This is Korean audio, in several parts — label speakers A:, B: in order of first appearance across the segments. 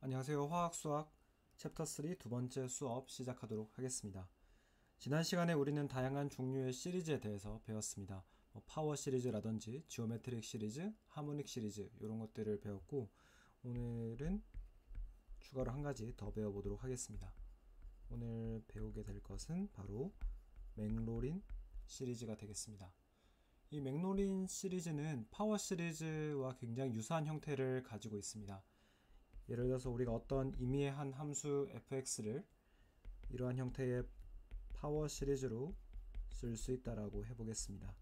A: 안녕하세요. 화학수학 챕터 3 두 번째 수업 시작하도록 하겠습니다. 지난 시간에 우리는 다양한 종류의 시리즈에 대해서 배웠습니다. 파워 시리즈라든지 지오메트릭 시리즈, 하모닉 시리즈 이런 것들을 배웠고, 오늘은 추가로 한 가지 더 배워보도록 하겠습니다. 오늘 배우게 될 것은 바로 맥로린 시리즈가 되겠습니다. 이 맥로린 시리즈는 파워 시리즈와 굉장히 유사한 형태를 가지고 있습니다. 예를 들어서 우리가 어떤 임의의 한 함수 fx를 이러한 형태의 파워 시리즈로 쓸 수 있다라고 해보겠습니다.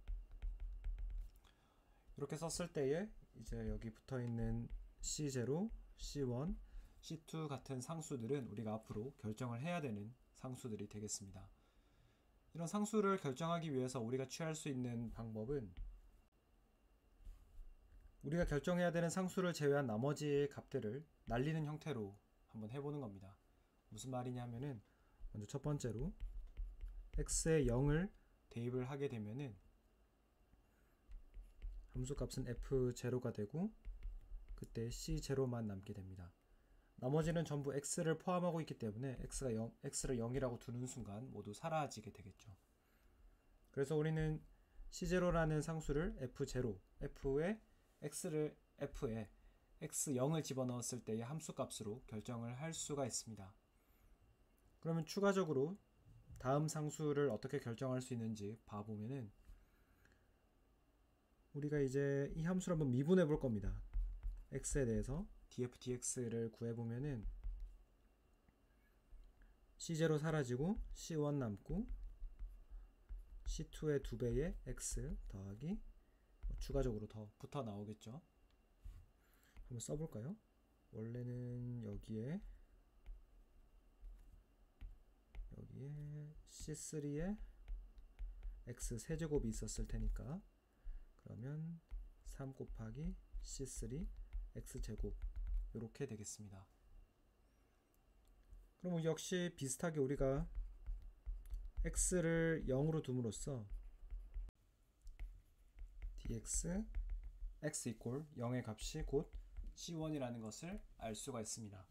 A: 이렇게 썼을 때에 이제 여기 붙어있는 C0, C1, C2 같은 상수들은 우리가 앞으로 결정을 해야 되는 상수들이 되겠습니다. 이런 상수를 결정하기 위해서 우리가 취할 수 있는 방법은 우리가 결정해야 되는 상수를 제외한 나머지 값들을 날리는 형태로 한번 해보는 겁니다. 무슨 말이냐면은 먼저 첫 번째로 x에 0을 대입을 하게 되면은 함수값은 f0가 되고 그때 c0만 남게 됩니다. 나머지는 전부 x를 포함하고 있기 때문에 x를 0이라고 두는 순간 모두 사라지게 되겠죠. 그래서 우리는 c0라는 상수를 f0, f에 x0을 집어넣었을 때의 함수값으로 결정을 할 수가 있습니다. 그러면 추가적으로 다음 상수를 어떻게 결정할 수 있는지 봐보면은 우리가 이제 이 함수를 한번 미분해 볼 겁니다. x에 대해서 df dx를 구해보면은 c0 사라지고 c1 남고 c2의 2배의 x 더하기 추가적으로 더 붙어 나오겠죠. 한번 써볼까요? 원래는 여기에 C3에 x 세제곱이 있었을 테니까 그러면 3 곱하기 C3 x제곱 이렇게 되겠습니다. 그럼 역시 비슷하게 우리가 x를 0으로 둠으로써 dx x 이퀄 0의 값이 곧 C1이라는 것을 알 수가 있습니다.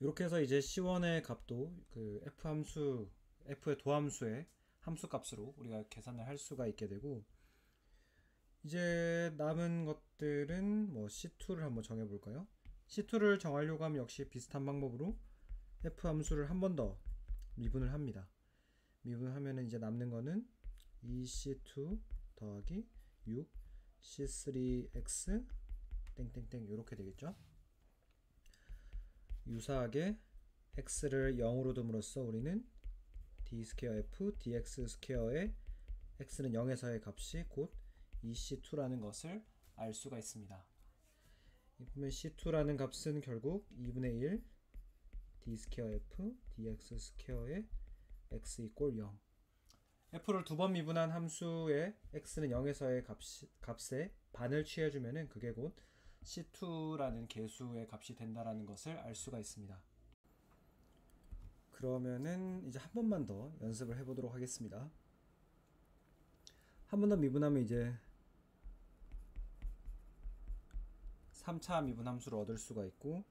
A: 이렇게 해서 이제 C1의 값도 그 f의 도함수의 함수값으로 우리가 계산을 할 수가 있게 되고, 이제 남은 것들은 C2를 한번 정해볼까요? C2를 정하려고 하면 역시 비슷한 방법으로 f 함수를 한 번 더 미분을 합니다. 미분을 하면은 이제 남는 거는 2C2 더하기 6 C3X 땡땡땡 이렇게 되겠죠. 유사하게 x를 0으로 둠으로써 우리는 d 스퀘어 f dx 스퀘어의 x는 0에서의 값이 곧 2c2라는 것을 알 수가 있습니다. 그러면 c2라는 값은 결국 2분의 1 d 스퀘어 f dx 스퀘어의 x 이꼴 0. f를 두 번 미분한 함수의 x는 0에서의 값의 반을 취해주면은 그게 곧 C2라는 계수의 값이 된다라는 것을 알 수가 있습니다. 그러면은 이제 한 번만 더 연습을 해보도록 하겠습니다. 한 번 더 미분하면 이제 3차 미분 함수를 얻을 수가 있고,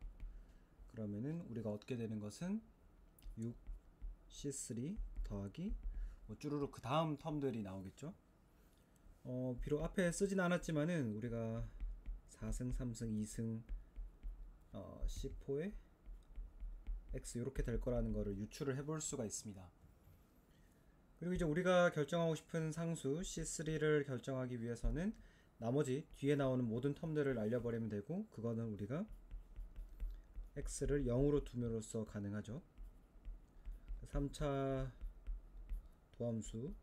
A: 그러면은 우리가 얻게 되는 것은 6C3 더하기 쭈루룩 그 다음 텀들이 나오겠죠. 비록 앞에 쓰진 않았지만은 우리가 4승, 3승, 2승, C4에 X 이렇게 될 거라는 거를 유추를 해볼 수가 있습니다. 그리고 이제 우리가 결정하고 싶은 상수 C3를 결정하기 위해서는 나머지 뒤에 나오는 모든 텀들을 알려버리면 되고, 그거는 우리가 X를 0으로 둠으로써 가능하죠. 3차 도함수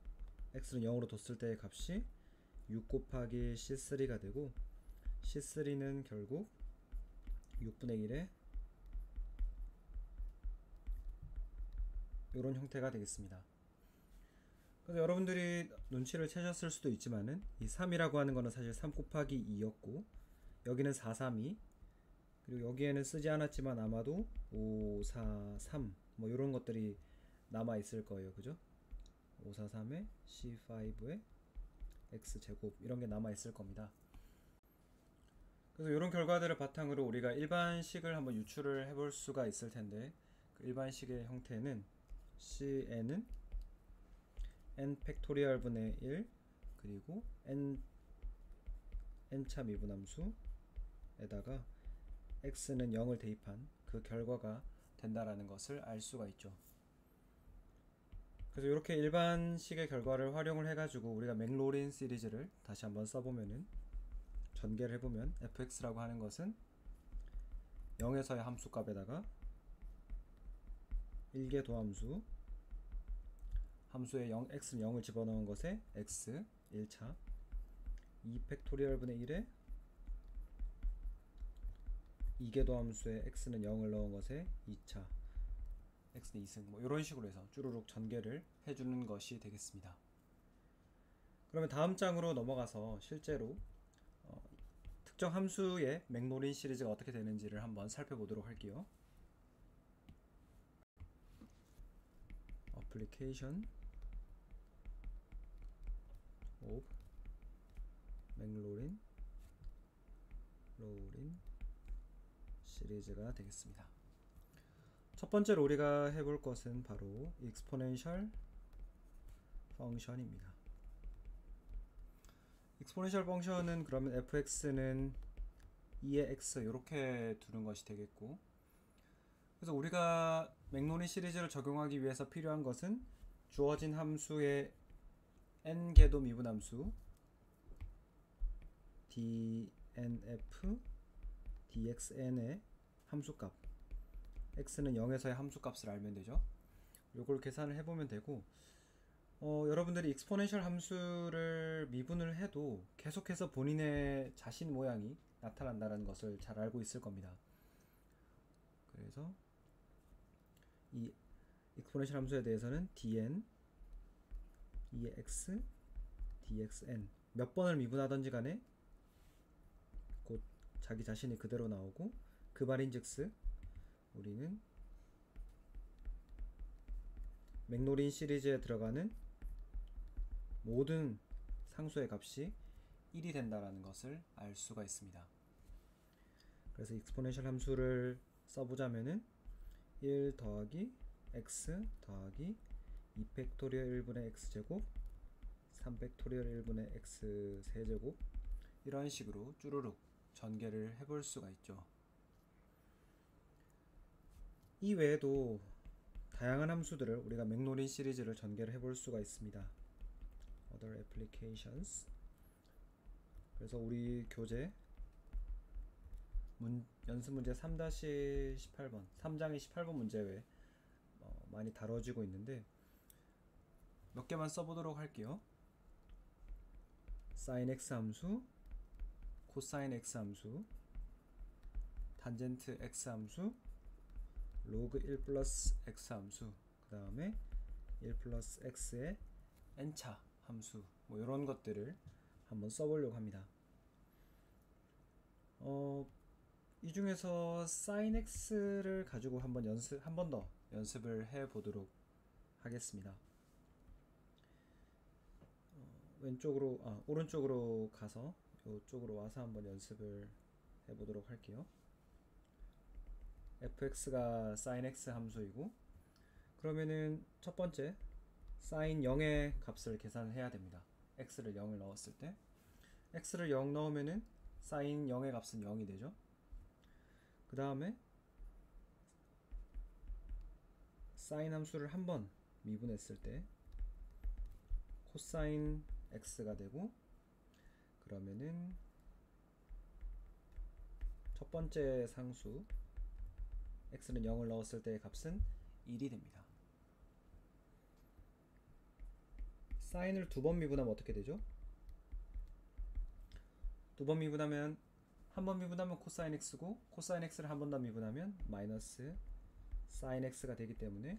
A: X는 0으로 뒀을 때의 값이 6 곱하기 C3가 되고, C3는 결국 6분의 1에 이런 형태가 되겠습니다. 그래서 여러분들이 눈치를 채셨을 수도 있지만은 이 3이라고 하는 거는 사실 3 곱하기 2였고, 여기는 4, 3, 2, 그리고 여기에는 쓰지 않았지만 아마도 5, 4, 3 이런 것들이 남아 있을 거예요. 그죠? 5, 4, 3에 C5에 X제곱 이런 게 남아 있을 겁니다. 그래서 이런 결과들을 바탕으로 우리가 일반식을 한번 유출을 해볼 수가 있을 텐데, 그 일반식의 형태는 cn은 n 팩토리얼 분의 1 그리고 n차 미분함수에다가 x는 0을 대입한 그 결과가 된다라는 것을 알 수가 있죠. 그래서 이렇게 일반식의 결과를 활용을 해가지고 우리가 맥로린 시리즈를 다시 한번 써보면은, 전개를 해보면 fx라고 하는 것은 0에서의 함수값에다가 1개 도함수, 함수에 x는 0을 집어넣은 것에 x 1차, 2 팩토리얼 분의 1에 2개 도함수에 x는 0을 넣은 것에 2차, x는 2승, 뭐 이런 식으로 해서 쭈루룩 전개를 해주는 것이 되겠습니다. 그러면 다음 장으로 넘어가서 실제로 특정 함수의 맥로린 시리즈가 어떻게 되는지를 한번 살펴보도록 할게요. Application of 맥로린 시리즈가 되겠습니다. 첫 번째로 우리가 해볼 것은 바로 exponential function입니다. exponential function은 그러면 fx는 2의 x 이렇게 두는 것이 되겠고, 그래서 우리가 맥로린 시리즈를 적용하기 위해서 필요한 것은 주어진 함수의 n개도 미분함수 dnf dxn의 함수값, x는 0에서의 함수값을 알면 되죠. 요걸 계산을 해보면 되고, 여러분들이 익스포넨셜 함수를 미분을 해도 계속해서 본인의 자신 모양이 나타난다는 것을 잘 알고 있을 겁니다. 그래서 이 익스포넨셜 함수에 대해서는 dn, 2의 x, dxn 몇 번을 미분하던지 간에 곧 자기 자신이 그대로 나오고, 그 말인즉슨 우리는 맥로린 시리즈에 들어가는 모든 상수의 값이 1이 된다는 것을 알 수가 있습니다. 그래서 익스포넨셜 함수를 써보자면은 1 더하기 x 더하기 2 팩토리얼 1분의 x제곱 3 팩토리얼 1분의 x 세제곱, 이런 식으로 쭈루룩 전개를 해볼 수가 있죠. 이 외에도 다양한 함수들을 우리가 맥로린 시리즈를 전개를 해볼 수가 있습니다. Other applications. 그래서 우리 교재 연습 문제 3-18번 3장의 18번 문제 외에 많이 다뤄지고 있는데, 몇 개만 써보도록 할게요. sin x 함수, 코사인 x 함수, 탄젠트 x 함수, 로그 1 플러스 x 함수, 그 다음에 1 플러스 x의 n차 함수, 뭐 이런 것들을 한번 써보려고 합니다. 이 중에서 sin x를 가지고 한 번 더 연습을 해 보도록 하겠습니다. 오른쪽으로 가서 이쪽으로 와서 한번 연습을 해 보도록 할게요. fx가 sin x 함수이고, 그러면은 첫 번째 sin 0의 값을 계산해야 됩니다. x를 0을 넣었을 때 x를 0 넣으면은 sin 0의 값은 0이 되죠. 그 다음에 sin 함수를 한번 미분했을 때 코사인 x가 되고, 그러면은 첫 번째 상수 x는 0을 넣었을 때의 값은 1이 됩니다. 사인을 두 번 미분하면 어떻게 되죠? 두 번 미분하면, 한 번 미분하면 코사인 x고, 코사인 x를 한 번 더 미분하면 마이너스 사인 x가 되기 때문에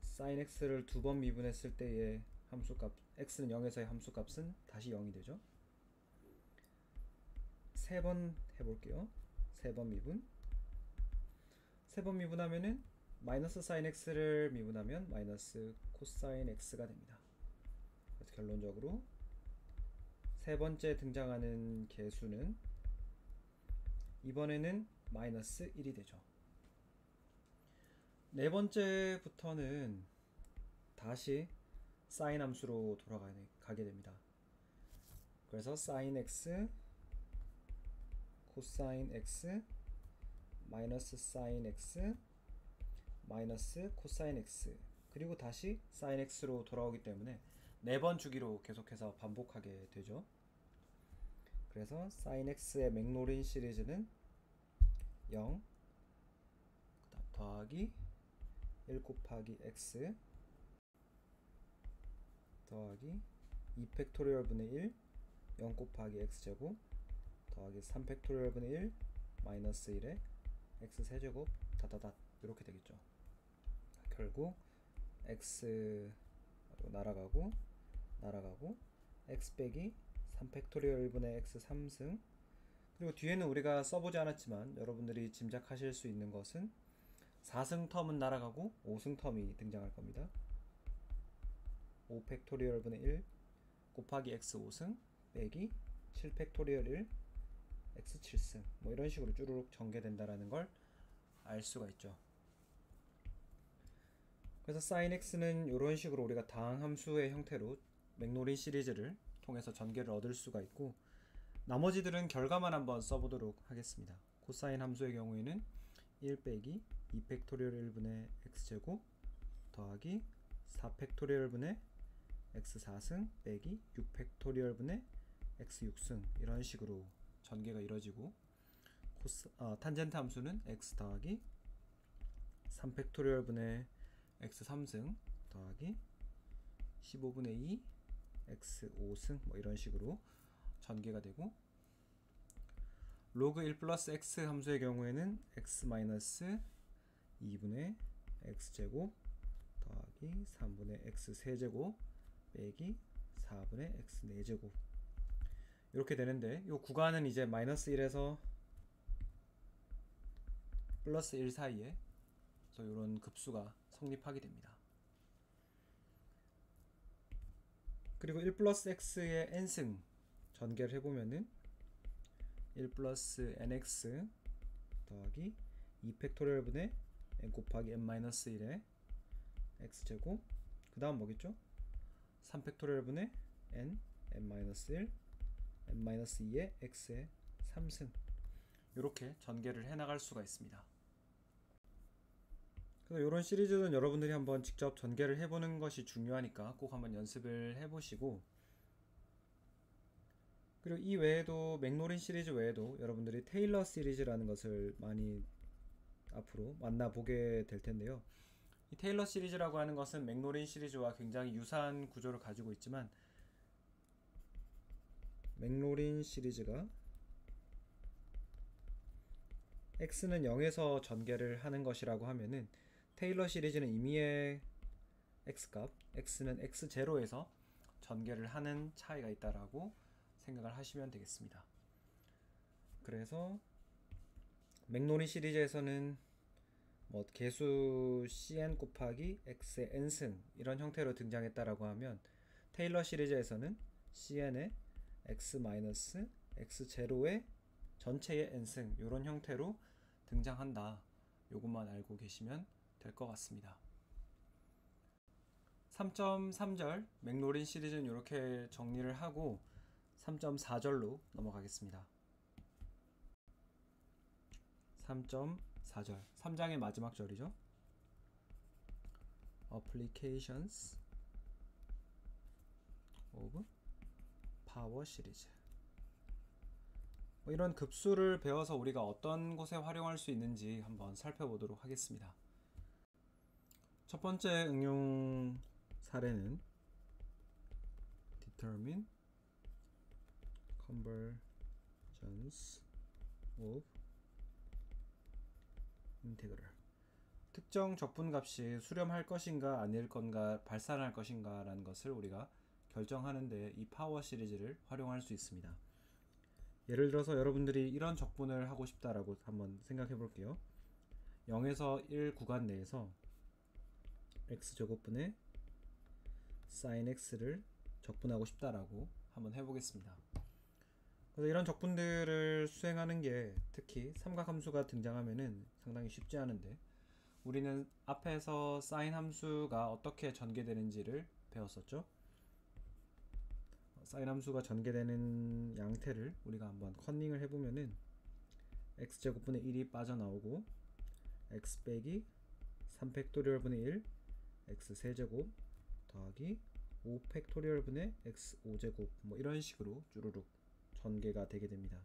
A: 사인 x를 두 번 미분했을 때의 함수값, x는 0에서의 함수값은 다시 0이 되죠. 세 번 해볼게요. 세 번 미분. 세 번 미분하면은 마이너스 사인 x를 미분하면 마이너스 코사인 x가 됩니다. 그래서 결론적으로 세 번째 등장하는 개수는 이번에는 마이너스 1이 되죠. 네 번째부터는 다시 사인 함수로 돌아가게 됩니다. 그래서 sin x, 코사인 x, 마이너스 sin x, 마이너스 코사인 x, 그리고 다시 sin x로 돌아오기 때문에 네 번 주기로 계속해서 반복하게 되죠. 그래서 sin x의 맥노린 시리즈는 0 더하기 1 곱하기 x 더하기 2 팩토리얼 분의 1 0 곱하기 x제곱 더하기 3 팩토리얼 분의 1 마이너스 1에 x 세제곱 다다닷 이렇게 되겠죠. 결국 x 날아가고 x 빼기 3 팩토리얼 1분의 x 3승, 그리고 뒤에는 우리가 써보지 않았지만 여러분들이 짐작하실 수 있는 것은 4승 텀은 날아가고 5승 텀이 등장할 겁니다. 5 팩토리얼 분의 1 곱하기 x 5승 빼기 7 팩토리얼 1 x 7승, 뭐 이런 식으로 쭈루룩 전개된다라는 걸 알 수가 있죠. 그래서 sin x는 이런 식으로 우리가 다항함수의 형태로 맥노린 시리즈를 통해서 전개를 얻을 수가 있고, 나머지들은 결과만 한번 써보도록 하겠습니다. 코사인 함수의 경우에는 1 빼기 2 팩토리얼 1분의 x제곱 더하기 4 팩토리얼 분의 x 4승 빼기 6 팩토리얼 분의 x 6승, 이런 식으로 전개가 이루어지고, 탄젠트 함수는 x 더하기 3 팩토리얼 분의 x 3승 더하기 15분의 2 x 5승, 뭐 이런 식으로 전개가 되고, 로그 1 플러스 x 함수의 경우에는 x 마이너스 2분의 x제곱 더하기 3분의 x 세제곱 빼기 4분의 x 4제곱 이렇게 되는데, 이 구간은 이제 마이너스 1에서 플러스 1 사이에 이런 급수가 성립하게 됩니다. 그리고 1 플러스 x의 n승 전개를 해보면은 1 플러스 nx 더하기 2 팩토리얼 분의 n 곱하기 n 마이너스 1의 x제곱, 그 다음 뭐겠죠? 3 팩토리얼 분의 n 마이너스 1 n 마이너스 2의 x의 3승, 이렇게 전개를 해나갈 수가 있습니다. 그래서 이런 시리즈는 여러분들이 한번 직접 전개를 해보는 것이 중요하니까 꼭 한번 연습을 해보시고, 그리고 이 외에도 맥노린 시리즈 외에도 여러분들이 테일러 시리즈라는 것을 많이 앞으로 만나보게 될 텐데요. 이 테일러 시리즈라고 하는 것은 맥노린 시리즈와 굉장히 유사한 구조를 가지고 있지만, 맥노린 시리즈가 x는 0에서 전개를 하는 것이라고 하면은, 테일러 시리즈는 임의의 x값 x는 x0에서 전개를 하는 차이가 있다라고 생각을 하시면 되겠습니다. 그래서 맥노린 시리즈에서는 뭐 개수 cn 곱하기 x의 n승 이런 형태로 등장했다라고 하면, 테일러 시리즈에서는 cn의 x 마이너스 x0의 전체의 n승 이런 형태로 등장한다. 요것만 알고 계시면 될 것 같습니다. 3.3절 맥노린 시리즈는 이렇게 정리를 하고 3.4절로 넘어가겠습니다. 3.4절 3장의 마지막 절이죠. Applications of Power Series. 이런 급수를 배워서 우리가 어떤 곳에 활용할 수 있는지 한번 살펴보도록 하겠습니다. 첫 번째 응용 사례는 Determine Convergence of Integral. 특정 적분값이 수렴할 것인가 아닐 건가 발산할 것인가 라는 것을 우리가 결정하는데 이 파워 시리즈를 활용할 수 있습니다. 예를 들어서 여러분들이 이런 적분을 하고 싶다라고 한번 생각해 볼게요. 0에서 1 구간 내에서 x제곱분의 sin x를 적분하고 싶다라고 한번 해보겠습니다. 그래서 이런 적분들을 수행하는 게 특히 삼각함수가 등장하면은 상당히 쉽지 않은데, 우리는 앞에서 사인 함수가 어떻게 전개되는지를 배웠었죠. 사인 함수가 전개되는 양태를 우리가 한번 컨닝을 해보면은 x제곱분의 1이 빠져나오고 x 빼기 3팩토리얼분의 1 x 세제곱 더하기 5팩토리얼분의 x 5제곱 뭐 이런 식으로 쭈루룩 전개가 되게 됩니다.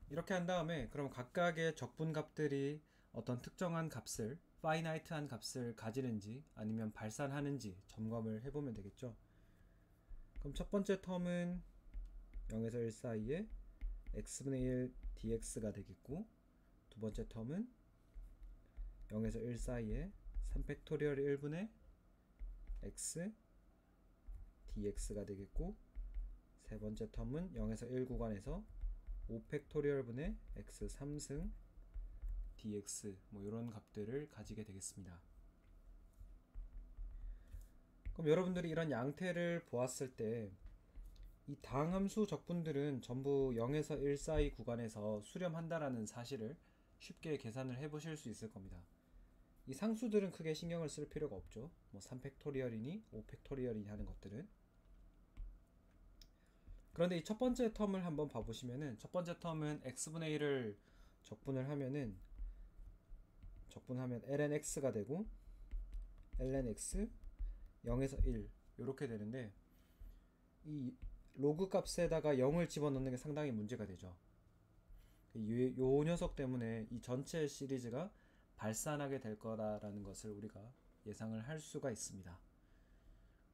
A: 이렇게 한 다음에 그럼 각각의 적분값들이 어떤 특정한 값을 파이나이트한 값을 가지는지 아니면 발산하는지 점검을 해보면 되겠죠. 그럼 첫 번째 텀은 0에서 1 사이에 x분의 1 dx가 되겠고, 두 번째 텀은 0에서 1 사이에 3팩토리얼 1분의 x dx가 되겠고, 세 번째 텀은 0에서 1 구간에서 5팩토리얼 분의 x 3승 dx 뭐 이런 값들을 가지게 되겠습니다. 그럼 여러분들이 이런 양태를 보았을 때 이 다항함수 적분들은 전부 0에서 1 사이 구간에서 수렴한다라는 사실을 쉽게 계산을 해 보실 수 있을 겁니다. 이 상수들은 크게 신경을 쓸 필요가 없죠. 뭐 3팩토리얼이니 5팩토리얼이니 하는 것들은. 그런데 이 첫 번째 텀을 한번 봐보시면은, 첫 번째 텀은 x분의 1을 적분을 하면은 ln x가 되고 ln x 0에서 1 이렇게 되는데, 이 로그 값에다가 0을 집어넣는 게 상당히 문제가 되죠. 요 녀석 때문에 이 전체 시리즈가 발산하게 될 거다라는 것을 우리가 예상을 할 수가 있습니다.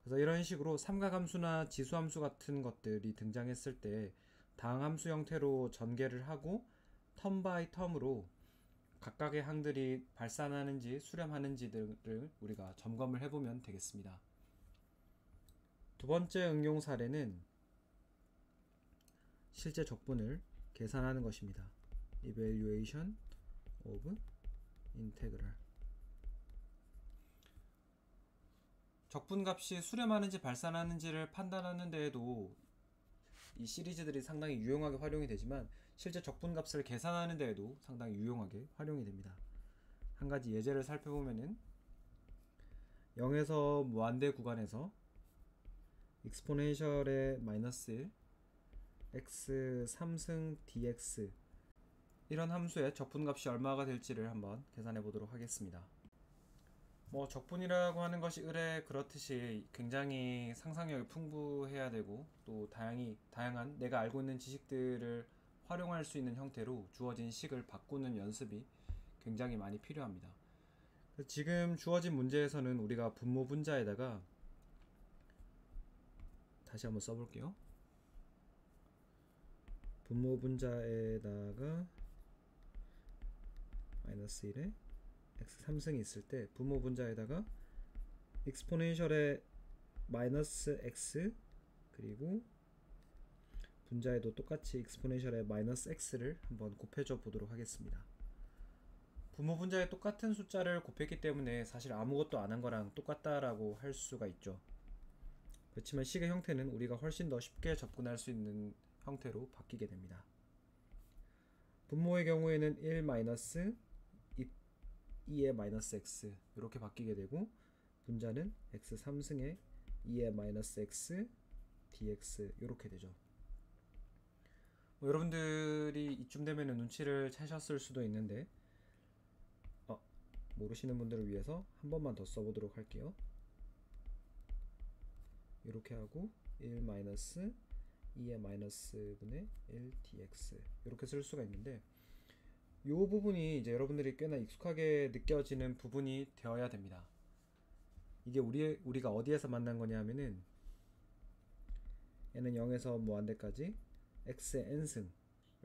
A: 그래서 이런 식으로 삼각함수나 지수함수 같은 것들이 등장했을 때 다항함수 형태로 전개를 하고 텀 바이 텀으로 각각의 항들이 발산하는지 수렴하는지들을 우리가 점검을 해보면 되겠습니다. 두 번째 응용 사례는 실제 적분을 계산하는 것입니다. Evaluation of Integral. 적분값이 수렴하는지 발산하는지를 판단하는 데에도 이 시리즈들이 상당히 유용하게 활용이 되지만, 실제 적분값을 계산하는 데에도 상당히 유용하게 활용이 됩니다. 한 가지 예제를 살펴보면은 0에서 무한대 구간에서 익스포넨셜의 마이너스 1 x 3승 dx 이런 함수의 적분값이 얼마가 될지를 한번 계산해 보도록 하겠습니다. 뭐 적분이라고 하는 것이 의뢰 그렇듯이 굉장히 상상력이 풍부해야 되고, 또 다양한 내가 알고 있는 지식들을 활용할 수 있는 형태로 주어진 식을 바꾸는 연습이 굉장히 많이 필요합니다. 지금 주어진 문제에서는 우리가 분모 분자에다가 다시 한번 써볼게요. 분모 분자에다가 마이너스 1에 x 3승이 있을 때 분모 분자에다가 익스포넨셜의 마이너스 x 그리고 분자에도 똑같이 익스포넨셜의 마이너스 x를 한번 곱해줘 보도록 하겠습니다. 분모 분자에 똑같은 숫자를 곱했기 때문에 사실 아무것도 안 한 거랑 똑같다라고 할 수가 있죠. 그렇지만 식의 형태는 우리가 훨씬 더 쉽게 접근할 수 있는 형태로 바뀌게 됩니다. 분모의 경우에는 1 마이너스 2의 마이너스 x 이렇게 바뀌게 되고, 분자는 x 3승의 2의 마이너스 x dx 이렇게 되죠. 여러분들이 이쯤 되면 눈치를 채셨을 수도 있는데, 모르시는 분들을 위해서 한 번만 더 써보도록 할게요. 이렇게 하고 1 마이너스 2의 마이너스 분의 1 dx 이렇게 쓸 수가 있는데, 이 부분이 이제 여러분들이 꽤나 익숙하게 느껴지는 부분이 되어야 됩니다. 이게 우리가 어디에서 만난 거냐 하면은 얘는 0에서 무한대까지 x의 n승,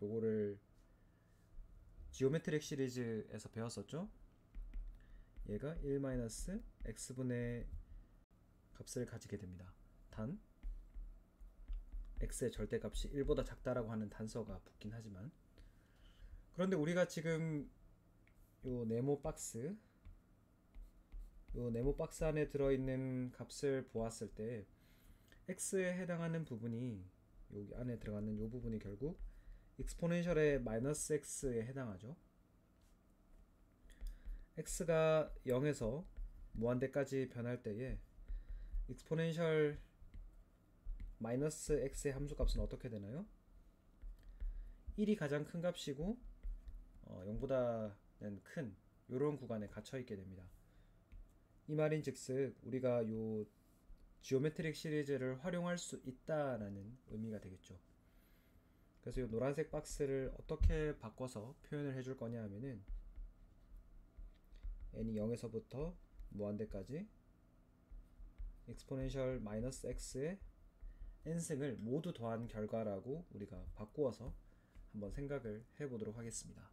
A: 요거를 지오메트릭 시리즈에서 배웠었죠. 얘가 1 마이너스 x분의 값을 가지게 됩니다. 단 x의 절대값이 1보다 작다라고 하는 단서가 붙긴 하지만, 그런데 우리가 지금 요 네모 박스 안에 들어있는 값을 보았을 때 x에 해당하는 부분이 여기 안에 들어가는 이 부분이 결국 익스포넨셜의 마이너스 x에 해당하죠. x가 0에서 무한대까지 변할 때에 익스포넨셜 마이너스 x의 함수값은 어떻게 되나요? 1이 가장 큰 값이고 0보다는 큰 이런 구간에 갇혀 있게 됩니다. 이 말인 즉슨 우리가 요 지오메트릭 시리즈를 활용할 수 있다라는 의미가 되겠죠. 그래서 이 노란색 박스를 어떻게 바꿔서 표현을 해줄 거냐 하면은 n이 0에서부터 무한대까지 익스포넨셜 마이너스 x의 n승을 모두 더한 결과라고 우리가 바꾸어서 한번 생각을 해보도록 하겠습니다.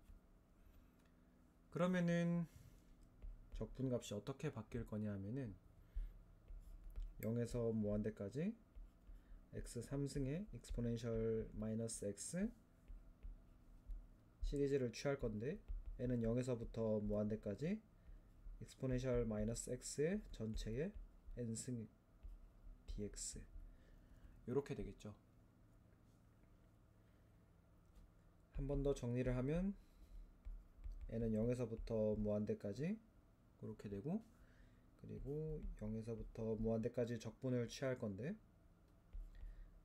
A: 그러면은 적분값이 어떻게 바뀔 거냐 하면은 0에서 무한대까지 x 3승의 익스포넨셜 마이너스 x 시리즈를 취할 건데 n은 0에서부터 무한대까지 익스포넨셜 마이너스 x의 전체의 n승 dx 이렇게 되겠죠. 한 번 더 정리를 하면 n은 0에서부터 무한대까지 그렇게 되고, 그리고 0에서부터 무한대까지 적분을 취할 건데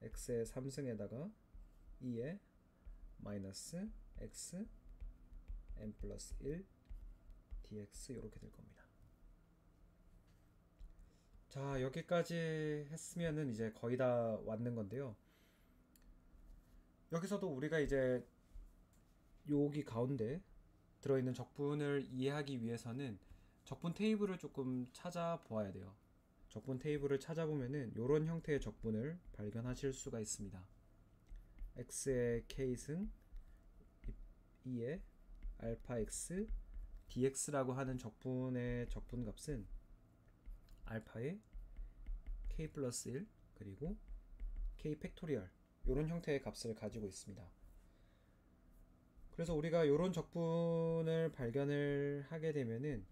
A: x의 3승에다가 2의 마이너스 x n 플러스 1 dx 이렇게 될 겁니다. 자, 여기까지 했으면은 이제 거의 다 왔는 건데요. 여기서도 우리가 이제 여기 가운데 들어있는 적분을 이해하기 위해서는 적분 테이블을 조금 찾아보아야 돼요. 적분 테이블을 찾아보면은 이런 형태의 적분을 발견하실 수가 있습니다. x의 k승 2의 알파 x dx라고 하는 적분의 적분값은 알파의 k 플러스 1 그리고 k 팩토리얼 이런 형태의 값을 가지고 있습니다. 그래서 우리가 이런 적분을 발견을 하게 되면은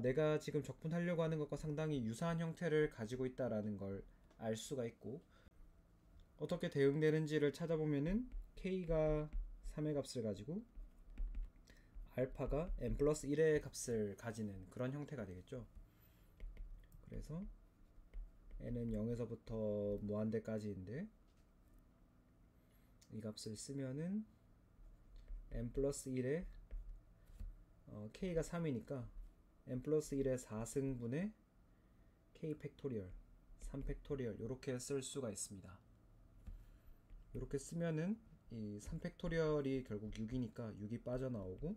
A: 내가 지금 적분하려고 하는 것과 상당히 유사한 형태를 가지고 있다라는 걸 알 수가 있고, 어떻게 대응되는지를 찾아보면은 k가 3의 값을 가지고 알파가 n 플러스 1의 값을 가지는 그런 형태가 되겠죠. 그래서 n은 0에서부터 무한대까지인데 이 값을 쓰면은 n 플러스 1의 k가 3이니까 n 플러스 1의 4승분의 k 팩토리얼 3 팩토리얼 이렇게 쓸 수가 있습니다. 이렇게 쓰면은 이 3 팩토리얼이 결국 6이니까 6이 빠져나오고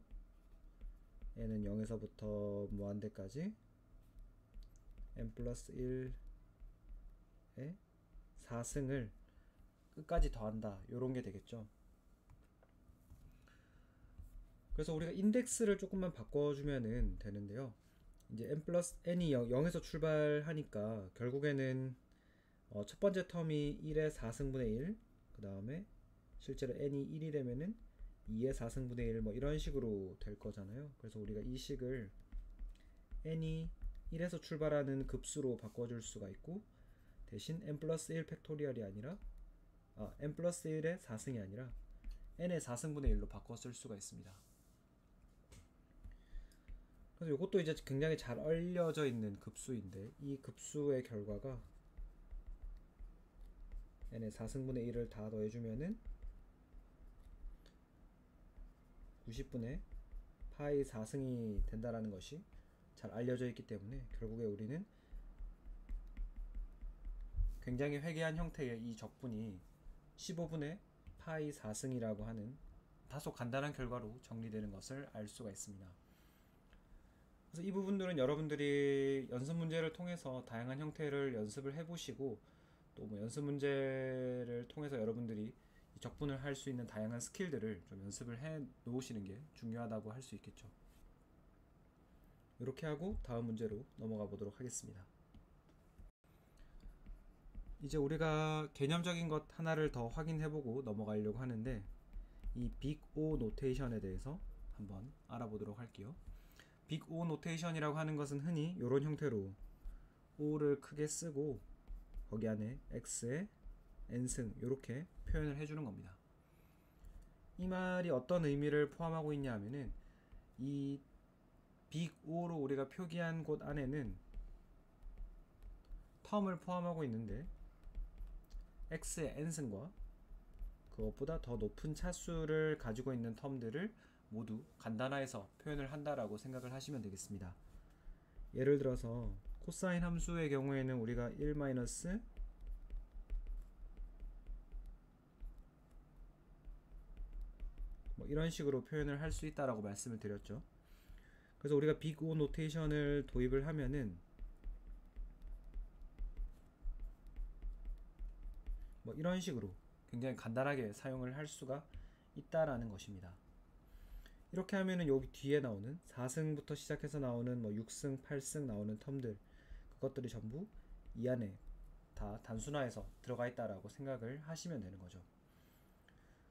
A: n은 0에서부터 무한대까지 n 플러스 1의 4승을 끝까지 더한다 이런 게 되겠죠. 그래서 우리가 인덱스를 조금만 바꿔주면 되는데요. 이제 n 플러스 n이 0에서 출발하니까 결국에는 첫 번째 텀이 1의 4승분의 1, 그 다음에 실제로 n이 1이 되면은 2의 4승분의 1 뭐 이런 식으로 될 거잖아요. 그래서 우리가 이 식을 n이 1에서 출발하는 급수로 바꿔줄 수가 있고, 대신 n 플러스 1 팩토리얼이 아니라 n 플러스 1의 4승이 아니라 n의 4승분의 1로 바꿔 쓸 수가 있습니다. 그래서 이것도 이제 굉장히 잘 알려져 있는 급수인데, 이 급수의 결과가 n의 4승분의 1을 다 더해주면은 90분의 파이 4승이 된다라는 것이 잘 알려져 있기 때문에 결국에 우리는 굉장히 회개한 형태의 이 적분이 15분의 파이 4승이라고 하는 다소 간단한 결과로 정리되는 것을 알 수가 있습니다. 그래서 이 부분들은 여러분들이 연습 문제를 통해서 다양한 형태를 연습을 해보시고, 또 뭐 연습 문제를 통해서 여러분들이 적분을 할 수 있는 다양한 스킬들을 좀 연습을 해 놓으시는 게 중요하다고 할 수 있겠죠. 이렇게 하고 다음 문제로 넘어가 보도록 하겠습니다. 이제 우리가 개념적인 것 하나를 더 확인해보고 넘어가려고 하는데, 이 빅 O 노테이션에 대해서 한번 알아보도록 할게요. 빅 O 노테이션이라고 하는 것은 흔히 이런 형태로 O를 크게 쓰고 거기 안에 X에 n승 이렇게 표현을 해주는 겁니다. 이 말이 어떤 의미를 포함하고 있냐 하면은 이 빅 O로 우리가 표기한 곳 안에는 텀을 포함하고 있는데 x의 n승과 그것보다 더 높은 차수를 가지고 있는 텀들을 모두 간단화해서 표현을 한다라고 생각을 하시면 되겠습니다. 예를 들어서 코사인 함수의 경우에는 우리가 1 마이너스 뭐 이런 식으로 표현을 할 수 있다라고 말씀을 드렸죠. 그래서 우리가 빅 O 노테이션을 도입을 하면은 뭐 이런 식으로 굉장히 간단하게 사용을 할 수가 있다라는 것입니다. 이렇게 하면은 여기 뒤에 나오는 4승부터 시작해서 나오는 뭐 6승, 8승 나오는 텀들 그것들이 전부 이 안에 다 단순화해서 들어가 있다라고 생각을 하시면 되는 거죠.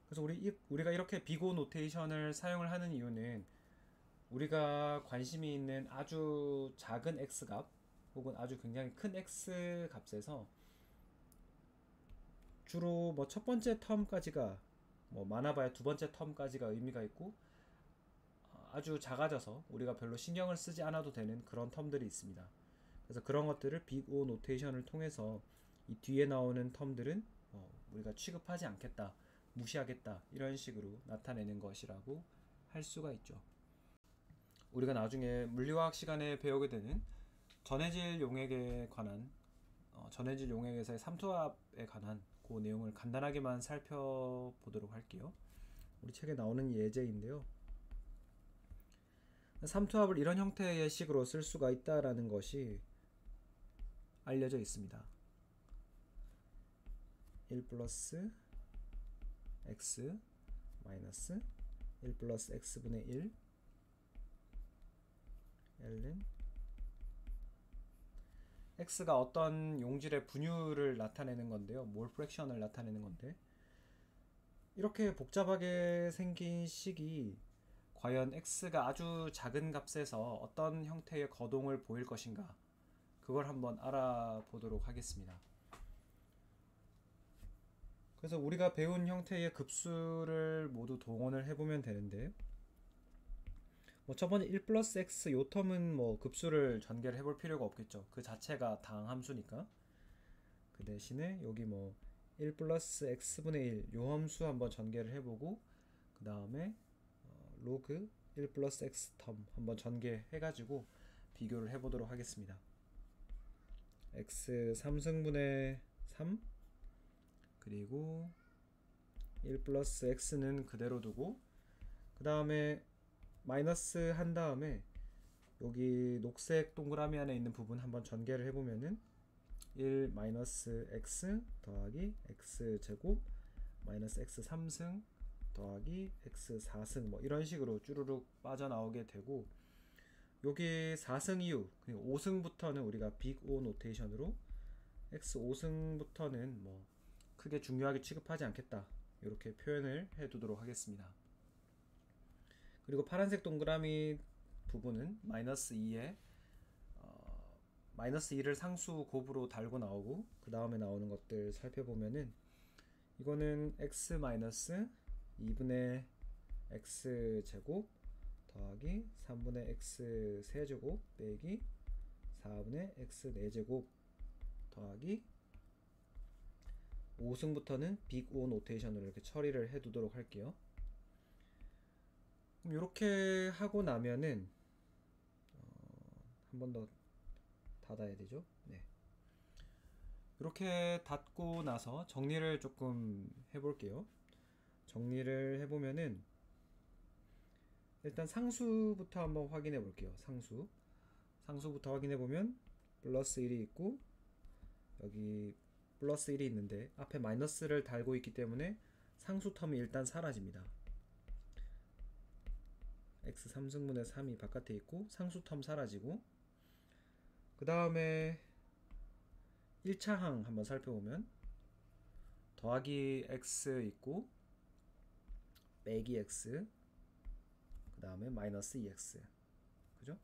A: 그래서 우리가 이렇게 비고 노테이션을 사용을 하는 이유는 우리가 관심이 있는 아주 작은 x값 혹은 아주 굉장히 큰 x 값에서 주로 뭐 첫 번째 텀까지가 뭐 많아봐야 두 번째 텀까지가 의미가 있고 아주 작아져서 우리가 별로 신경을 쓰지 않아도 되는 그런 텀들이 있습니다. 그래서 그런 것들을 빅 O 노테이션을 통해서 이 뒤에 나오는 텀들은 우리가 취급하지 않겠다, 무시하겠다 이런 식으로 나타내는 것이라고 할 수가 있죠. 우리가 나중에 물리화학 시간에 배우게 되는 전해질 용액에 관한 전해질 용액에서의 삼투압에 관한 그 내용을 간단하게만 살펴보도록 할게요. 우리 책에 나오는 예제인데요. 삼투압을 이런 형태의 식으로 쓸 수가 있다라는 것이 알려져 있습니다. 1 플러스 x 마이너스 1 플러스 x분의 1 ln x가 어떤 용질의 분율을 나타내는 건데요. 몰 프랙션을 나타내는 건데 이렇게 복잡하게 생긴 식이 과연 x가 아주 작은 값에서 어떤 형태의 거동을 보일 것인가 그걸 한번 알아보도록 하겠습니다. 그래서 우리가 배운 형태의 급수를 모두 동원을 해보면 되는데 뭐 저번에 1 플러스 x 요 텀은 뭐 급수를 전개를 해볼 필요가 없겠죠. 그 자체가 당함수니까. 그 대신에 여기 뭐 1 플러스 x분의 1 요 함수 한번 전개를 해보고 그 다음에 로그 1 플러스 x 텀 한번 전개해가지고 비교를 해보도록 하겠습니다. x 3승분의 3 그리고 1 플러스 x는 그대로 두고 그 다음에 마이너스 한 다음에 여기 녹색 동그라미 안에 있는 부분 한번 전개를 해보면은 1 마이너스 x 더하기 x 제곱 마이너스 x 3승 더하기 x 4승 뭐 이런 식으로 쭈루룩 빠져나오게 되고 여기 4승 이후 5승부터는 우리가 빅 O 노테이션으로 x 5승부터는 뭐 크게 중요하게 취급하지 않겠다 이렇게 표현을 해 두도록 하겠습니다. 그리고 파란색 동그라미 부분은 마이너스 2에 마이너스 2를 상수 곱으로 달고 나오고 그 다음에 나오는 것들 살펴보면은 이거는 x 마이너스 2분의 x 제곱 더하기 3분의 x 세제곱 빼기 4분의 x 4제곱 더하기 5승부터는 빅 O 노테이션으로 이렇게 처리를 해 두도록 할게요. 그럼 이렇게 하고 나면은 한 번 더 닫아야 되죠. 네. 이렇게 닫고 나서 정리를 조금 해볼게요. 정리를 해보면은 일단 상수부터 한번 확인해 볼게요. 상수부터 확인해 보면 플러스 1이 있고 여기 플러스 1이 있는데 앞에 마이너스를 달고 있기 때문에 상수 텀이 일단 사라집니다. x 3승분의 3이 바깥에 있고 상수 텀 사라지고 그 다음에 1차 항 한번 살펴보면 더하기 x 있고 빼기 x 그 다음에 마이너스 2x 그죠?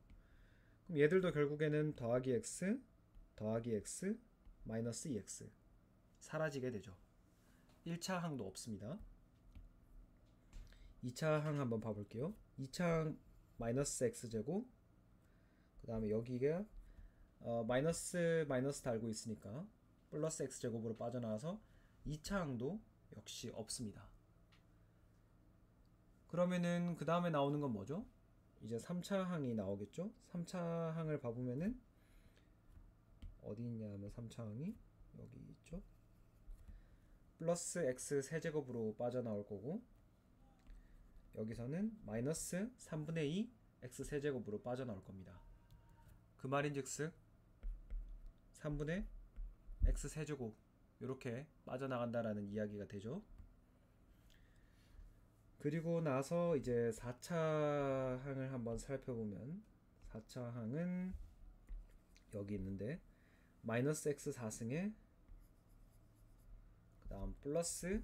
A: 그럼 얘들도 결국에는 더하기 x 마이너스 2x 사라지게 되죠. 1차 항도 없습니다. 2차 항 한번 봐볼게요. 2차 항 마이너스 x제곱, 그 다음에 여기가 마이너스 달고 있으니까 플러스 x제곱으로 빠져나와서 2차 항도 역시 없습니다. 그러면은 그 다음에 나오는 건 뭐죠? 이제 3차 항이 나오겠죠? 3차 항을 봐보면은 어디 있냐면 3차 항이 여기 있죠? 플러스 x 세제곱으로 빠져나올 거고, 여기서는 마이너스 3분의 2 x 세제곱으로 빠져나올 겁니다. 그 말인즉슨 3분의 x 세제곱 이렇게 빠져나간다라는 이야기가 되죠. 그리고 나서 이제 4차 항을 한번 살펴보면 4차 항은 여기 있는데 마이너스 x 4승에 그 다음 플러스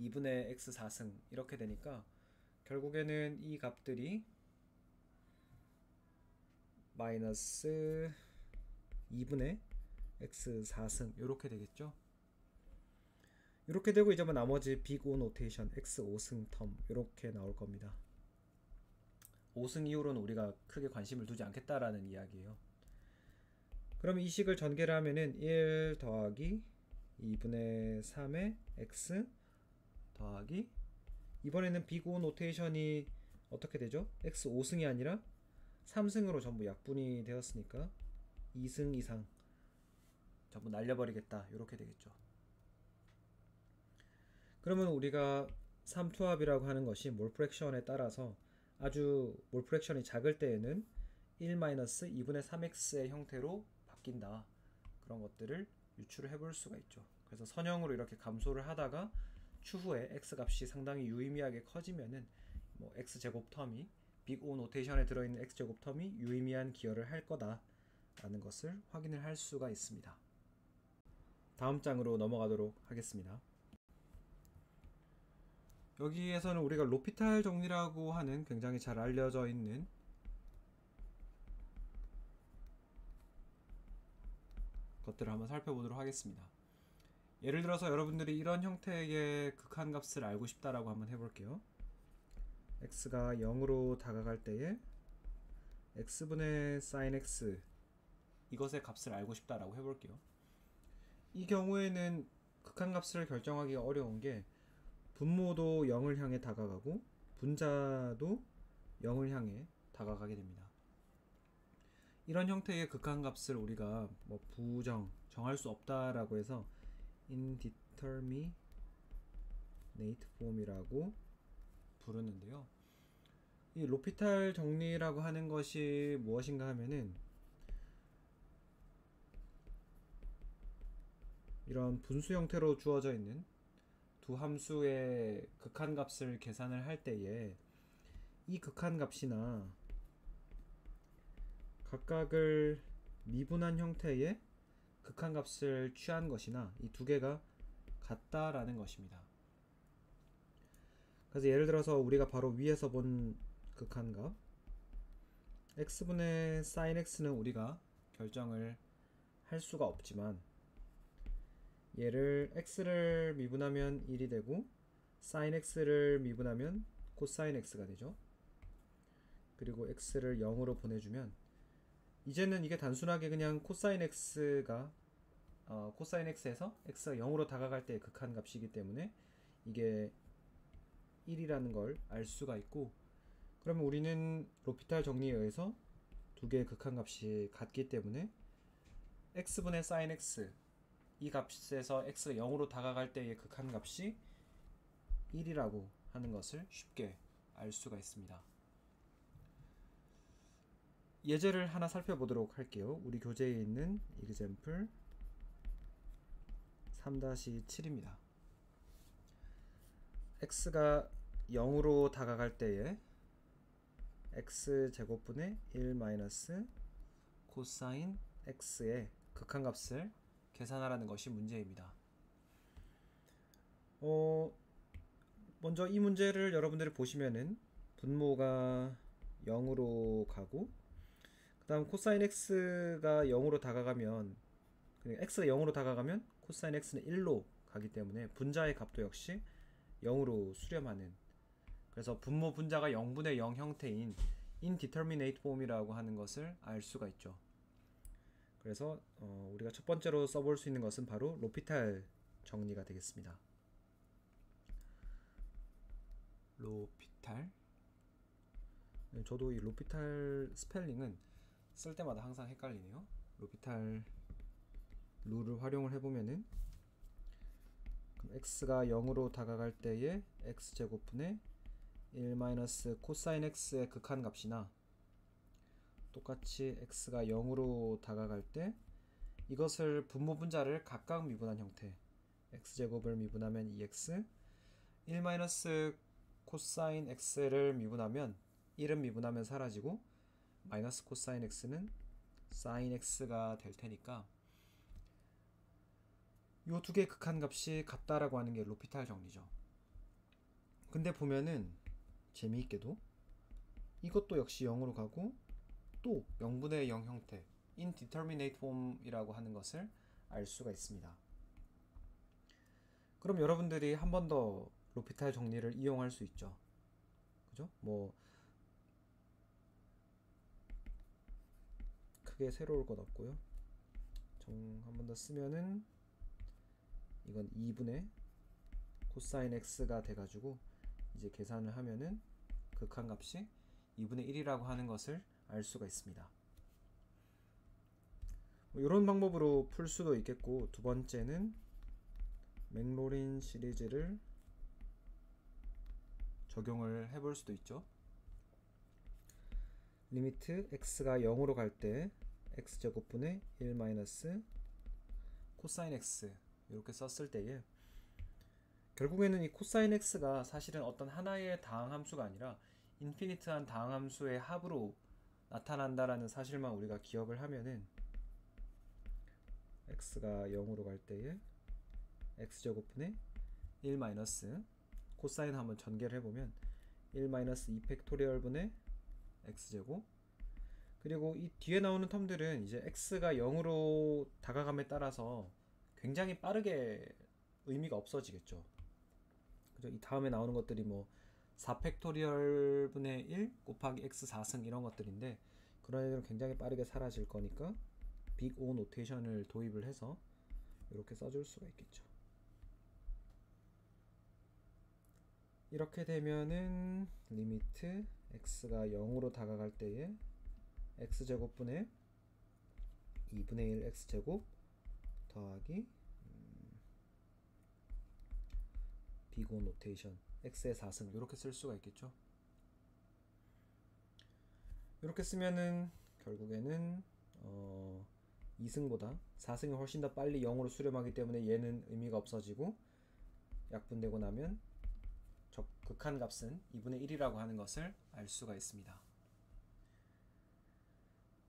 A: 2분의 x 4승 이렇게 되니까 결국에는 이 값들이 마이너스 2분의 x 4승 이렇게 되겠죠. 이렇게 되고 이제 뭐 나머지 빅 O 노테이션 x 5승 텀 이렇게 나올 겁니다. 5승 이후로는 우리가 크게 관심을 두지 않겠다라는 이야기예요. 그럼 이 식을 전개를 하면은 1 더하기 2분의 3의 x 더하기, 이번에는 빅 O 노테이션이 어떻게 되죠? x 5승이 아니라 3승으로 전부 약분이 되었으니까 2승 이상 전부 날려버리겠다 이렇게 되겠죠. 그러면 우리가 3투합이라고 하는 것이 몰 프랙션에 따라서 아주 몰 프랙션이 작을 때에는 1-2분의 3x의 형태로 바뀐다, 그런 것들을 유추를 해볼 수가 있죠. 그래서 선형으로 이렇게 감소를 하다가 추후에 x 값이 상당히 유의미하게 커지면은 뭐 x제곱 텀이 빅 O 노테이션에 들어있는 x제곱 텀이 유의미한 기여를 할 거다 라는 것을 확인을 할 수가 있습니다. 다음 장으로 넘어가도록 하겠습니다. 여기에서는 우리가 로피탈 정리라고 하는 굉장히 잘 알려져 있는 것들을 한번 살펴보도록 하겠습니다. 예를 들어서 여러분들이 이런 형태의 극한값을 알고 싶다라고 한번 해볼게요. x가 0으로 다가갈 때에 x분의 sin x 이것의 값을 알고 싶다라고 해볼게요. 이 경우에는 극한값을 결정하기가 어려운 게 분모도 0을 향해 다가가고 분자도 0을 향해 다가가게 됩니다. 이런 형태의 극한값을 우리가 뭐 정할 수 없다라고 해서 indeterminate form이라고 부르는데요. 이 로피탈 정리라고 하는 것이 무엇인가 하면은 이런 분수 형태로 주어져 있는 두 함수의 극한값을 계산을 할 때에 이 극한값이나 각각을 미분한 형태의 극한값을 취한 것이나 이 두 개가 같다라는 것입니다. 그래서 예를 들어서 우리가 바로 위에서 본 극한값 x분의 sin x는 우리가 결정을 할 수가 없지만 얘를 x를 미분하면 1이 되고 sin x를 미분하면 cosine x가 되죠. 그리고 x를 0으로 보내주면 이제는 이게 단순하게 그냥 cosine x가 cosine x에서 x가 0으로 다가갈 때의 극한값이기 때문에 이게 1이라는 걸 알 수가 있고, 그러면 우리는 로피탈 정리에 의해서 두 개의 극한값이 같기 때문에 x분의 sin x 이 값에서 x가 0으로 다가갈 때의 극한값이 1이라고 하는 것을 쉽게 알 수가 있습니다. 예제를 하나 살펴보도록 할게요. 우리 교재에 있는 example 3-7입니다. x가 0으로 다가갈 때에 x제곱분의 1 코사인 x의 극한값을 계산하라는 것이 문제입니다. 먼저 이 문제를 여러분들이 보시면은 분모가 0으로 가고 그 다음 코사인 x가 0으로 다가가면 x가 0으로 다가가면 코사인 x는 1로 가기 때문에 분자의 값도 역시 0으로 수렴하는, 그래서 분모 분자가 0분의 0 형태인 indeterminate form이라고 하는 것을 알 수가 있죠. 그래서 우리가 첫 번째로 써볼 수 있는 것은 바로 로피탈 정리가 되겠습니다. 로피탈. 저도 이 로피탈 스펠링은 쓸 때마다 항상 헷갈리네요. 로피탈 룰을 활용을 해보면은, 그럼 x가 0으로 다가갈 때의 x제곱분의 1 마이너스 코사인 x의 극한값이나, 똑같이 x가 0으로 다가갈 때 이것을 분모 분자를 각각 미분한 형태, x제곱을 미분하면 2x, 1 마이너스 코사인 x를 미분하면 1은 미분하면 사라지고 마이너스 코사인 x는 사인 x가 될 테니까 요 두 개의 극한값이 같다라고 하는 게 로피탈 정리죠. 근데 보면은 재미있게도 이것도 역시 0으로 가고 또 0분의 0 형태 indeterminate form이라고 하는 것을 알 수가 있습니다. 그럼 여러분들이 한 번 더 로피탈 정리를 이용할 수 있죠. 그죠? 뭐 크게 새로울 것 없고요. 한 번 더 쓰면은 이건 2분의 코사인 x가 돼가지고 이제 계산을 하면은 극한값이 2분의 1이라고 하는 것을 알 수가 있습니다. 이런 방법으로 풀 수도 있겠고, 두 번째는 맥로린 시리즈를 적용을 해볼 수도 있죠. 리미트 x가 0으로 갈 때 x제곱분의 1 마이너스 코사인 x 이렇게 썼을 때에 결국에는 이 코사인 x가 사실은 어떤 하나의 다항함수가 아니라 인피니트한 다항함수의 합으로 나타난다라는 사실만 우리가 기억을 하면은, x가 0으로 갈 때에 x제곱분의 1 마이너스 코사인 한번 전개를 해보면 1 마이너스 2 팩토리얼분의 x제곱, 그리고 이 뒤에 나오는 텀들은 이제 x가 0으로 다가감에 따라서 굉장히 빠르게 의미가 없어지겠죠. 그죠? 이 다음에 나오는 것들이 뭐 4 팩토리얼 분의 1 곱하기 x 4승 이런 것들인데, 그런 애들은 굉장히 빠르게 사라질 거니까 빅 O 노테이션을 도입을 해서 이렇게 써줄 수가 있겠죠. 이렇게 되면은 리미트 x가 0으로 다가갈 때에 x제곱분의 2분의 1 x제곱 더하기 비고 노테이션 x의 4승 이렇게 쓸 수가 있겠죠. 이렇게 쓰면은 결국에는 2승보다 4승이 훨씬 더 빨리 0으로 수렴하기 때문에 얘는 의미가 없어지고, 약분되고 나면 극한값은 2분의 1이라고 하는 것을 알 수가 있습니다.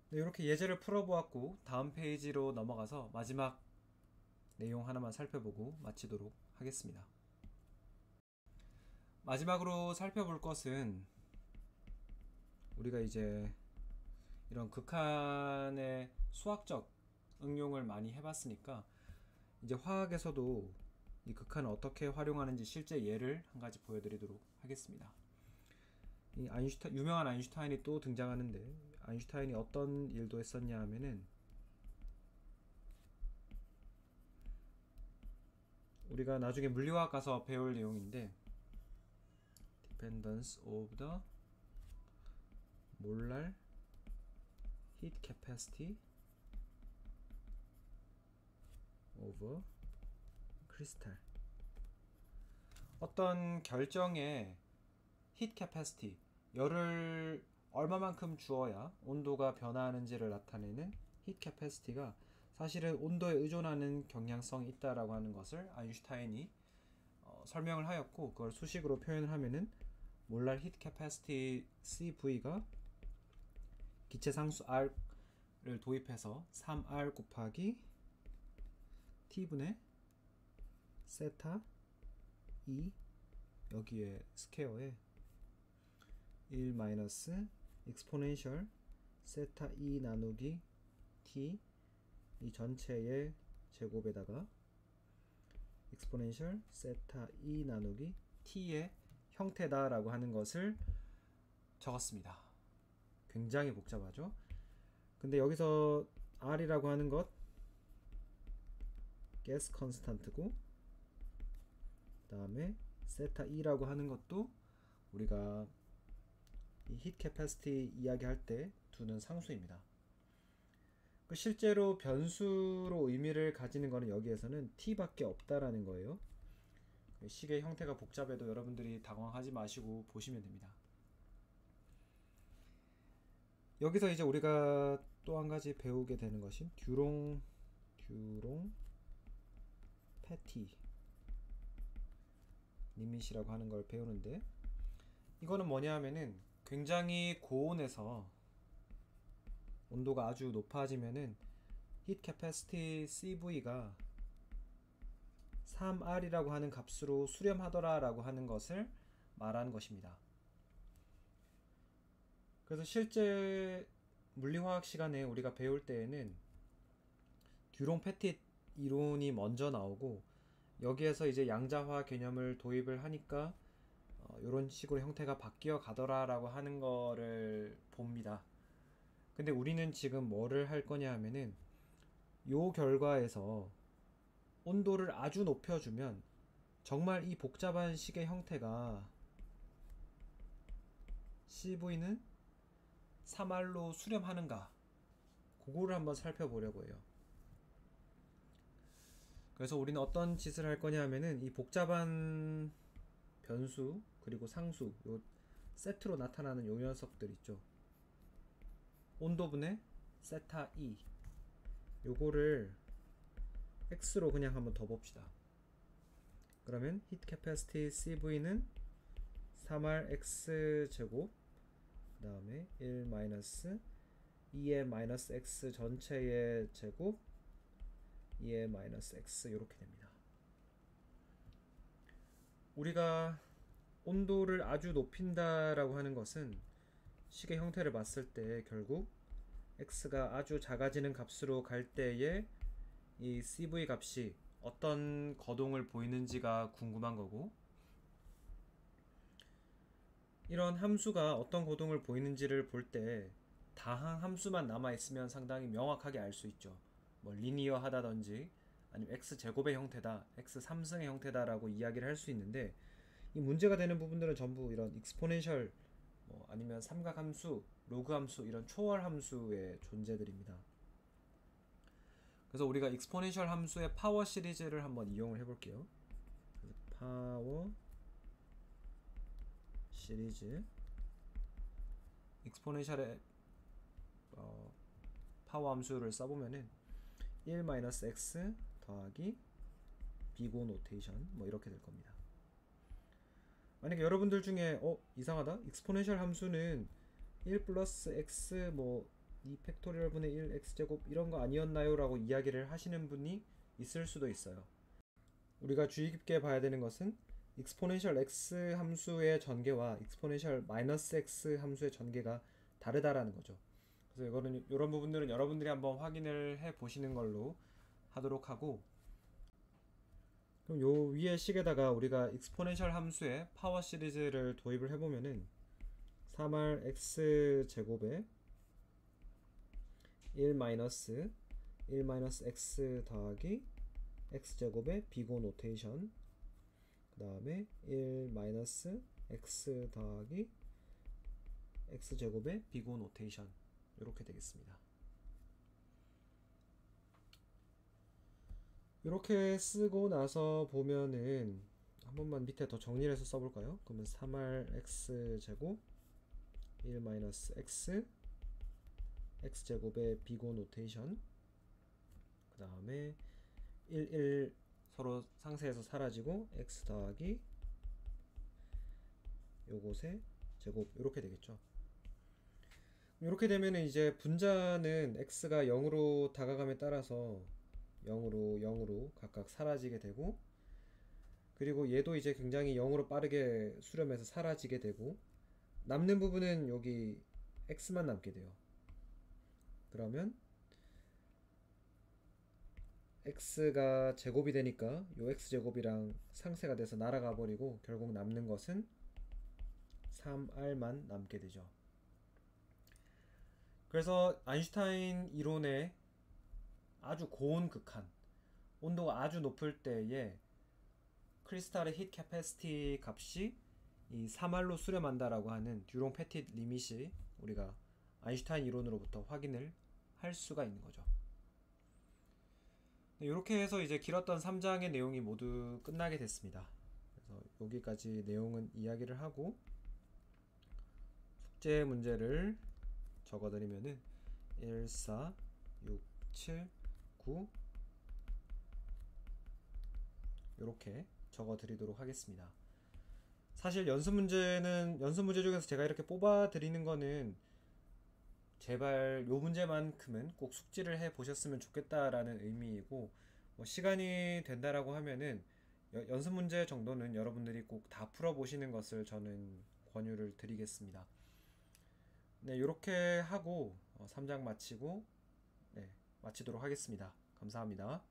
A: 네, 이렇게 예제를 풀어보았고, 다음 페이지로 넘어가서 마지막 내용 하나만 살펴보고 마치도록 하겠습니다. 마지막으로 살펴볼 것은, 우리가 이제 이런 극한의 수학적 응용을 많이 해봤으니까 이제 화학에서도 이 극한을 어떻게 활용하는지 실제 예를 한 가지 보여드리도록 하겠습니다. 이 유명한 아인슈타인이 또 등장하는데, 아인슈타인이 어떤 일도 했었냐 하면은, 우리가 나중에 물리화학 가서 배울 내용인데, dependence of the molar heat capacity of a crystal. 어떤 결정의 heat capacity, 열을 얼마만큼 주어야 온도가 변화하는지를 나타내는 heat capacity가 사실은 온도에 의존하는 경향성이 있다라고 하는 것을 아인슈타인이 설명을 하였고, 그걸 수식으로 표현을 하면은 몰랄 히트 캐파시티 CV가 기체 상수 R을 도입해서 3R 곱하기 T분의 세타 E, 여기에 스퀘어에 1 마이너스 익스포넨셜 세타 E 나누기 T, 이 전체의 제곱에다가 exponential 세타 e 나누기 t의 형태다라고 하는 것을 적었습니다. 굉장히 복잡하죠? 근데 여기서 r이라고 하는 것 가스 컨스탄트고, 그 다음에 세타 e라고 하는 것도 우리가 이 히트 캐파시티 이야기할 때 두는 상수입니다. 실제로 변수로 의미를 가지는 것은 여기에서는 t밖에 없다라는 거예요. 식의 형태가 복잡해도 여러분들이 당황하지 마시고 보시면 됩니다. 여기서 이제 우리가 또 한 가지 배우게 되는 것이 듀롱 패티 리밋이라고 하는 걸 배우는데, 이거는 뭐냐 하면은 굉장히 고온에서 온도가 아주 높아지면은 히트 캐파시티 CV가 3R이라고 하는 값으로 수렴하더라 라고 하는 것을 말하는 것입니다. 그래서 실제 물리화학 시간에 우리가 배울 때에는 듀롱 패티 이론이 먼저 나오고, 여기에서 이제 양자화 개념을 도입을 하니까 이런 식으로 형태가 바뀌어 가더라 라고 하는 거를 봅니다. 근데 우리는 지금 뭐를 할 거냐 하면은 요 결과에서 온도를 아주 높여주면 정말 이 복잡한 식의 형태가 CV는 3R로 수렴하는가, 그거를 한번 살펴보려고 해요. 그래서 우리는 어떤 짓을 할 거냐 하면은 이 복잡한 변수 그리고 상수, 요 세트로 나타나는 요 녀석들 있죠. 온도분의 세타 E, 요거를 x로 그냥 한번 더 봅시다. 그러면 히트 캐파시티 CV는 3R x 제곱, 그 다음에 1 마이너스 2의 마이너스 x 전체의 제곱 2의 마이너스 x, 이렇게 됩니다. 우리가 온도를 아주 높인다라고 하는 것은 식의 형태를 봤을 때 결국 x가 아주 작아지는 값으로 갈 때에 이 CV 값이 어떤 거동을 보이는지가 궁금한 거고, 이런 함수가 어떤 거동을 보이는지를 볼 때 다항 함수만 남아있으면 상당히 명확하게 알 수 있죠. 뭐 리니어 하다든지 아니면 x제곱의 형태다, x3승의 형태다라고 이야기를 할 수 있는데, 이 문제가 되는 부분들은 전부 이런 익스포넨셜 아니면 삼각함수, 로그함수, 이런 초월 함수의 존재들입니다. 그래서 우리가 익스포넨셜 함수의 파워 시리즈를 한번 이용을 해볼게요. 파워 시리즈, 익스포넨셜의 파워 함수를 써보면은 1-x 더하기 비고 노테이션 뭐 이렇게 될 겁니다. 만약에 여러분들 중에 이상하다, 익스포넨셜 함수는 1 플러스 x 뭐 2 팩토리얼 분의 1 x제곱 이런 거 아니었나요? 라고 이야기를 하시는 분이 있을 수도 있어요. 우리가 주의 깊게 봐야 되는 것은 익스포넨셜 x 함수의 전개와 익스포넨셜 마이너스 x 함수의 전개가 다르다라는 거죠. 그래서 이런 부분들은 여러분들이 한번 확인을 해 보시는 걸로 하도록 하고, 그럼 요 위에 식에다가 우리가 익스포넨셜 함수의 파워 시리즈를 도입을 해보면은 3R x 제곱에 1 마이너스 x 더하기 x 제곱의 비고 노테이션, 그 다음에 1 마이너스 x 더하기 x 제곱의 비고 노테이션, 이렇게 되겠습니다. 이렇게 쓰고 나서 보면은 한 번만 밑에 더 정리를 해서 써볼까요? 그러면 3R x 제곱 1 마이너스 x x제곱의 비고 노테이션, 그 다음에 1 서로 상세에서 사라지고 x 더하기 요것의 제곱, 이렇게 되겠죠. 이렇게 되면 이제 분자는 x가 0으로 다가감에 따라서 0으로 각각 사라지게 되고, 그리고 얘도 이제 굉장히 0으로 빠르게 수렴해서 사라지게 되고, 남는 부분은 여기 x만 남게 돼요. 그러면 x가 제곱이 되니까 요 x제곱이랑 상쇄가 돼서 날아가 버리고 결국 남는 것은 3r만 남게 되죠. 그래서 아인슈타인 이론의 아주 고온 극한, 온도가 아주 높을 때에 크리스탈의 히트 캐패시티 값이 이 3R로 수렴한다라고 하는 듀롱 페티트 리밋이 우리가 아인슈타인 이론으로부터 확인을 할 수가 있는 거죠. 이렇게 해서 이제 길었던 3장의 내용이 모두 끝나게 됐습니다. 그래서 여기까지 내용은 이야기를 하고 숙제 문제를 적어드리면은 1, 4, 6, 7, 9 이렇게 적어드리도록 하겠습니다. 사실 연습 문제 중에서 제가 이렇게 뽑아드리는 거는 제발 요 문제만큼은 꼭 숙지를 해 보셨으면 좋겠다라는 의미이고, 뭐 시간이 된다라고 하면은 연습 문제 정도는 여러분들이 꼭 다 풀어보시는 것을 저는 권유를 드리겠습니다. 네, 이렇게 하고 3장 마치고 네, 마치도록 하겠습니다. 감사합니다.